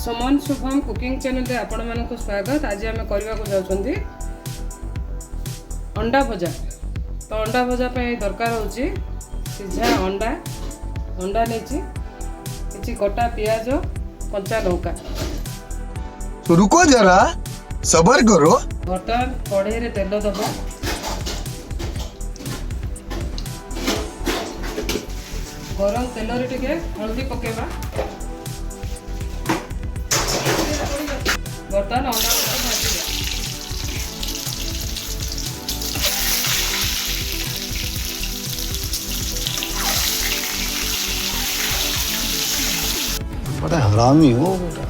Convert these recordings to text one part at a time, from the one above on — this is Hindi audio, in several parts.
सुमन शुभम कुकिंग चैनल रे आपण मानक स्वागत। आज आम करने को जाउछंदी अंडा भजा। तो अंडा भजा पे दरकार होची सिझा अंडा अंडा नेची किछि कटा प्याज कच्चा लौका। तो रुको जरा सबर करो। बर्तन कढ़ाई रे तेल दबो। गरम तेल रे टिके हल्दी पकेबा। बर्तन अंडा भाजिबा। बड़ा हरामी हो बेटा।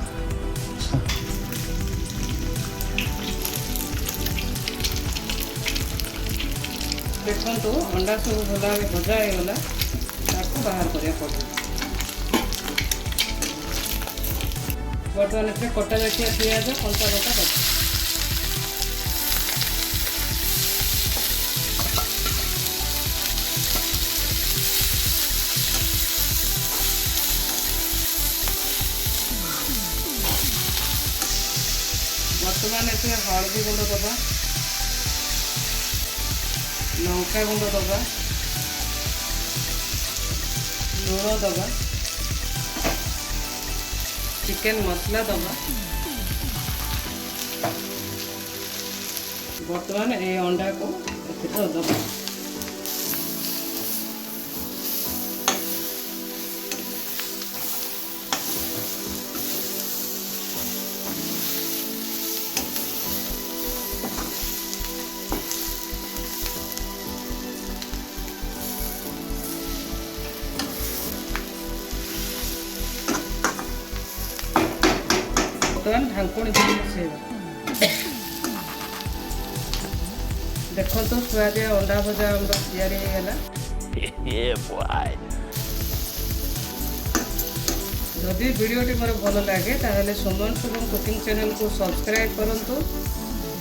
देखो अंडा सब भला भजा होगा बाहर करिया पड़े। बर्तमान इसमें कटा जाती प्याज कंचा लଙ୍କା कट। बर्तमान इसमें हल्दी गुंड दबा, लंका गुंड दबा, लूण दबा, चिकन मसला दबा। बर्तमान ये अंडा को दबा। बर्तमान ढांकुणी देखो तो सुआदिया अंडा भजा तैयारी जदि वीडियोटी मोर भल लगे ताहले सुमन शुभम कुकिंग चैनल को सब्सक्राइब करंतु।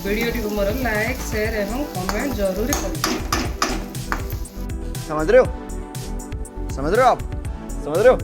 वीडियोटी को मोर लाइक शेयर एवं कमेंट जरूर करें। समझ रहे हो आप समझ रहे हो।